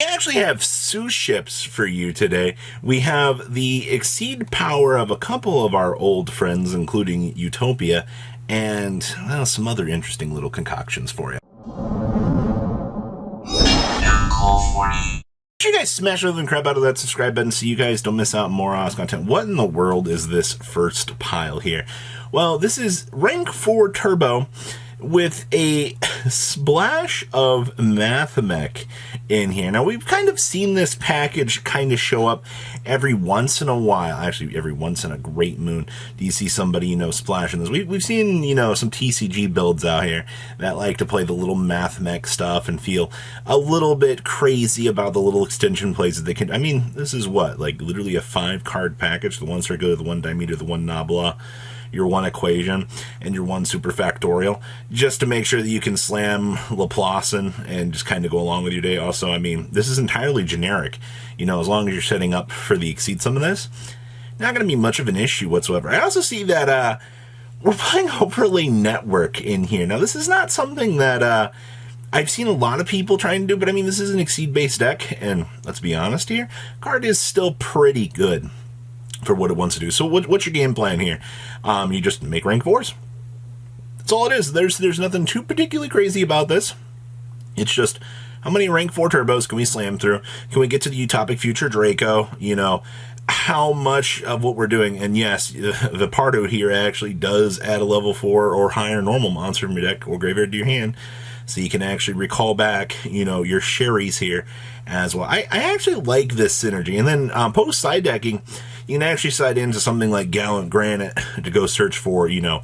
We actually have Suships for you today. We have the exceed power of a couple of our old friends, including Utopia, and well, some other interesting little concoctions for you. Make sure you guys smash the crap out of that subscribe button so you guys don't miss out on more awesome content. What in the world is this first pile here? Well, this is rank 4 turbo with a splash of Mathmech in here. Now, we've kind of seen this package kind of show up every once in a while. Actually, every once in a great moon do you see somebody, splashing this. We've seen, some TCG builds out here that like to play the little Mathmech stuff and feel a little bit crazy about the little extension plays that they can. I mean, this is what, like literally a 5-card package. The 1 circular, the 1 dimeter, the 1 nabla, your 1 equation, and your 1 superfactorial, just to make sure that you can slam Laplace and just kind of go along with your day. Also, I mean, this is entirely generic. As long as you're setting up for the exceed sum of this, not going to be much of an issue whatsoever. I also see that we're playing overlay network in here. Now, this is not something that I've seen a lot of people trying to do, but I mean, this is an exceed-based deck, and let's be honest here, card is still pretty good for what it wants to do. So what's your game plan here? You just make rank 4s. That's all it is. There's nothing too particularly crazy about this. It's just, how many rank 4 turbos can we slam through? Can we get to the Utopic Future Draco? How much of what we're doing? And yes, the Pardo here actually does add a level 4 or higher normal monster from your deck or graveyard to your hand. So you can actually recall back, your Sherry's here as well. I actually like this synergy. And then post side decking, you can actually side into something like Gallant Granite to go search for, your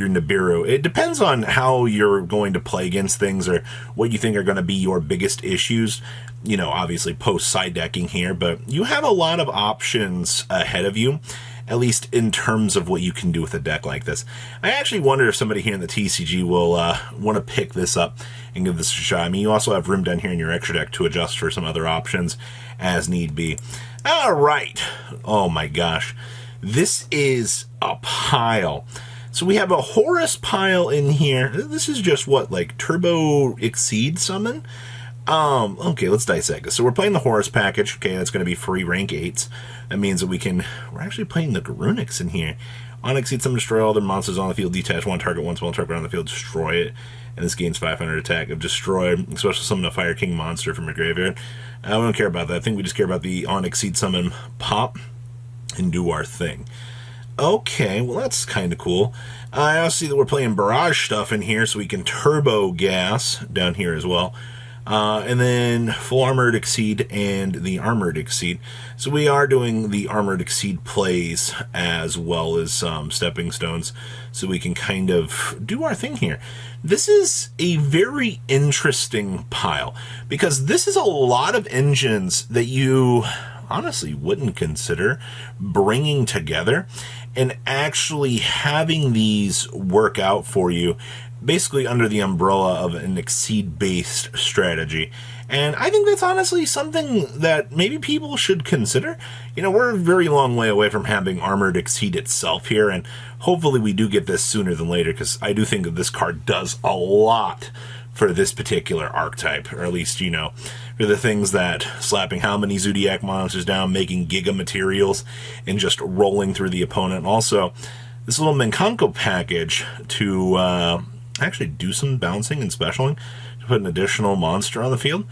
Nibiru. It depends on how you're going to play against things or what you think are going to be your biggest issues. Obviously post side decking here, but you have a lot of options ahead of you, at least in terms of what you can do with a deck like this. I actually wonder if somebody here in the TCG will want to pick this up and give this a shot. I mean, you also have room down here in your extra deck to adjust for some other options as need be. All right. Oh my gosh. This is a pile. So we have a Horus pile in here. This is just what, like Turbo Exceed Summon? Okay, let's dissect this. So we're playing the Horus package. Okay, that's going to be free rank 8s. That means that we're actually playing the Garunix in here. On Exceed Summon, destroy all their monsters on the field, detach one target, one small target on the field, destroy it. And this gains 500 attack of destroy, special summon a Fire King monster from your graveyard. We don't care about that. I think we just care about the on Exceed Summon pop and do our thing. Okay, well that's kind of cool. I also see that we're playing Barrage stuff in here, so we can Turbo Gas down here as well. And then Full Armored Exceed and the Armored Exceed. So we are doing the Armored Exceed plays as well as Stepping Stones, so we can kind of do our thing here. This is a very interesting pile, because this is a lot of engines that you honestly wouldn't consider bringing together and actually having these work out for you, basically under the umbrella of an exceed-based strategy. And I think that's honestly something that maybe people should consider. We're a very long way away from having Armored Exceed itself here, and hopefully we do get this sooner than later, because I do think that this card does a lot for this particular archetype, or at least, for the things that slapping how many Zodiac monsters down, making Giga materials, and just rolling through the opponent. And also, this little Menkanko package to actually do some bouncing and specialing to put an additional monster on the field.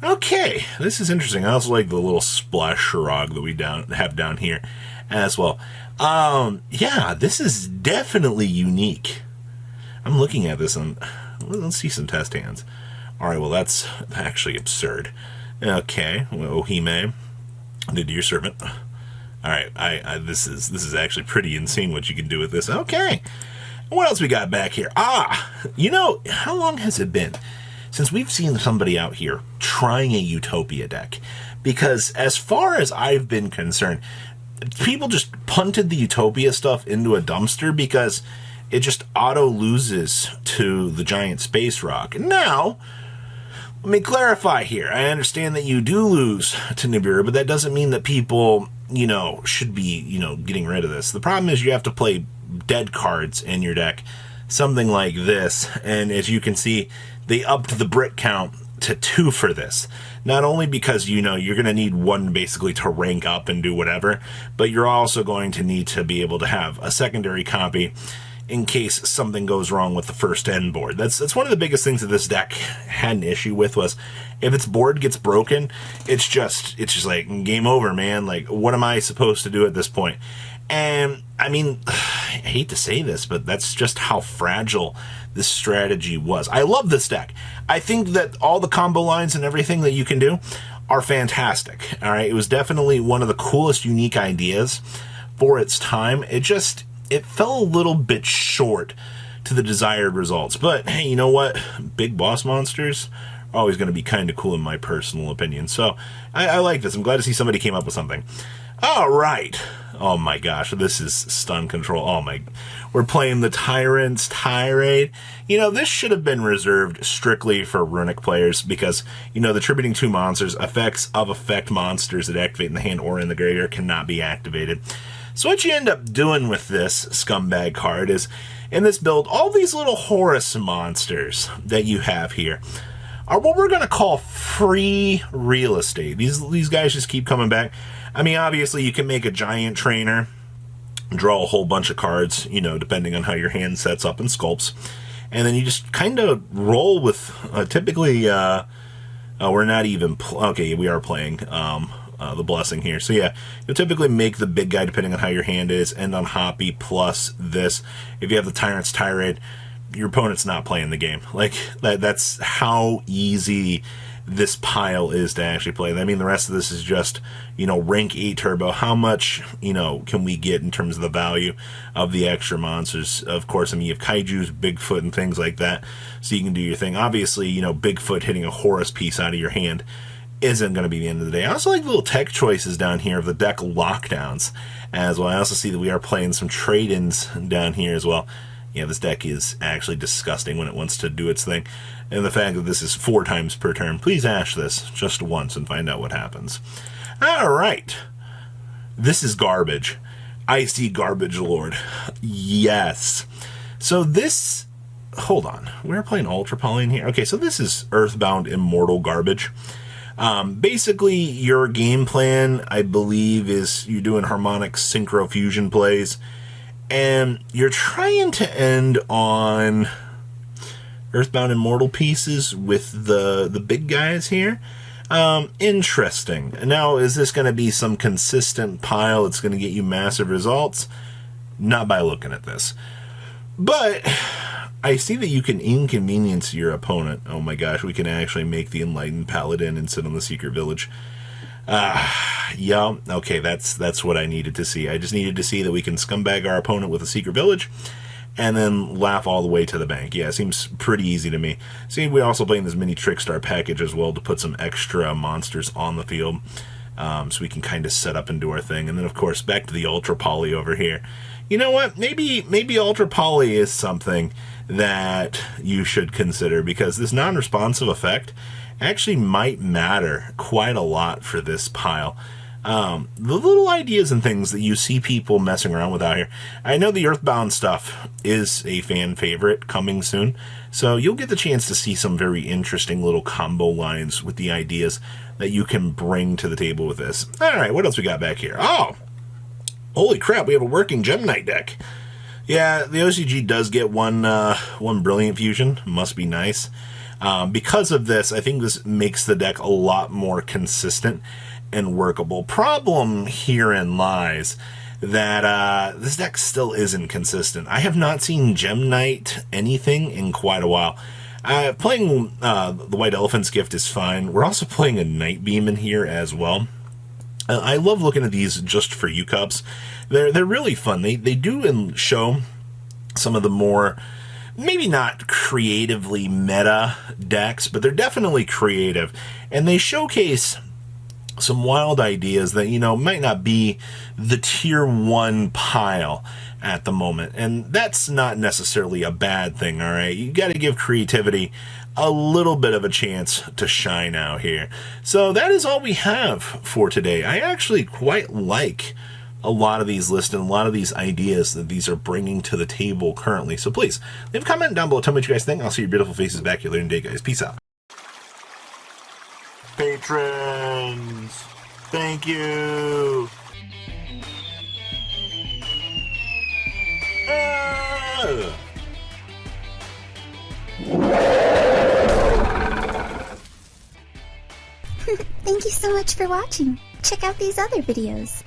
Okay, this is interesting. I also like the little Splash Shrog that we have down here as well. Yeah, this is definitely unique. I'm looking at this and let's see some test hands. All right, well, that's actually absurd. Okay, well, Ohime, did your servant. All right, this is actually pretty insane what you can do with this. Okay, what else we got back here? How long has it been since we've seen somebody out here trying a Utopia deck? Because as far as I've been concerned, people just punted the Utopia stuff into a dumpster because it just auto loses to the giant space rock. Now, let me clarify here. I understand that you do lose to Nibiru, but that doesn't mean that people, should be, getting rid of this. The problem is you have to play dead cards in your deck, something like this. And as you can see, they upped the brick count to 2 for this. Not only because, you know, you're going to need 1 basically to rank up and do whatever, but you're also going to need to be able to have a secondary copy in case something goes wrong with the first end board. That's one of the biggest things that this deck had an issue with, was if its board gets broken, it's just like game over, man. Like, what am I supposed to do at this point? And I mean, I hate to say this, but that's just how fragile this strategy was. I love this deck. I think that all the combo lines and everything that you can do are fantastic. All right, it was definitely one of the coolest, unique ideas for its time. It fell a little bit short to the desired results. But hey, you know what? Big boss monsters are always going to be kind of cool in my personal opinion. So I like this. I'm glad to see somebody came up with something. All right. Oh my gosh, this is stun control. Oh my, we're playing the Tyrant's Tirade. You know, this should have been reserved strictly for Runic players because, you know, the Tributing 2 monsters, effects of effect monsters that activate in the hand or in the graveyard cannot be activated. So what you end up doing with this scumbag card is, in this build, all these little Horus monsters that you have here are what we're going to call free real estate. These guys just keep coming back. I mean, obviously, you can make a giant trainer, draw a whole bunch of cards, you know, depending on how your hand sets up and sculpts. And then you just kind of roll with, typically, we're not even, okay, we are playing the Blessing here. So yeah, you'll typically make the big guy depending on how your hand is, end on Hoppy plus this. If you have the Tyrant's Tirade, your opponent's not playing the game. Like, that's how easy this pile is to actually play. I mean, the rest of this is just, you know, rank 8 turbo. How much, you know, can we get in terms of the value of the extra monsters? Of course, I mean, you have kaijus, Bigfoot, and things like that, so you can do your thing. Obviously, you know, Bigfoot hitting a Horus piece out of your hand isn't going to be the end of the day. I also like little tech choices down here of the deck lockdowns as well. I also see that we are playing some trade-ins down here as well. Yeah, this deck is actually disgusting when it wants to do its thing. And the fact that this is 4 times per turn, please ash this just once and find out what happens. All right. This is garbage. Icy Garbage Lord. Yes. So this... Hold on. We're playing Ultra Poly in here. Okay, so this is Earthbound Immortal garbage. Basically, your game plan, I believe, is you're doing harmonic synchro fusion plays. And you're trying to end on Earthbound Immortal pieces with the big guys here. Interesting. Now, is this going to be some consistent pile that's going to get you massive results? Not by looking at this. But I see that you can inconvenience your opponent. Oh my gosh, we can actually make the Enlightened Paladin and sit on the Secret Village. Yeah, okay, that's what I needed to see. I just needed to see that we can scumbag our opponent with a Secret Village and then laugh all the way to the bank. Yeah, it seems pretty easy to me. See, we're also playing this mini Trickstar package as well to put some extra monsters on the field, so we can kind of set up and do our thing. And then, of course, back to the Ultra Poly over here. You know what? Maybe Ultra Poly is something that you should consider, because this non-responsive effect actually might matter quite a lot for this pile. The little ideas and things that you see people messing around with out here. I know the Earthbound stuff is a fan favorite coming soon, so you'll get the chance to see some very interesting little combo lines with the ideas that you can bring to the table with this. Alright, what else we got back here? Oh! Holy crap, we have a working Gem Knight deck. Yeah, the OCG does get one Brilliant Fusion. Must be nice. Because of this, I think this makes the deck a lot more consistent and workable. Problem herein lies that this deck still isn't consistent. I have not seen Gem Knight anything in quite a while. Playing the White Elephant's Gift is fine. We're also playing a Night Beam in here as well. I love looking at these just for you cups. They're really fun. They do show some of the more, maybe not creatively meta decks, but they're definitely creative. And they showcase some wild ideas that, you know, might not be the tier 1 pile at the moment. And that's not necessarily a bad thing, all right? You got to give creativity a little bit of a chance to shine out here. So that is all we have for today. I actually quite like a lot of these lists and a lot of these ideas that these are bringing to the table currently. So please, leave a comment down below. Tell me what you guys think. I'll see your beautiful faces back here later today, guys. Peace out. Patrons! Thank you! Ah! Thank you so much for watching. Check out these other videos.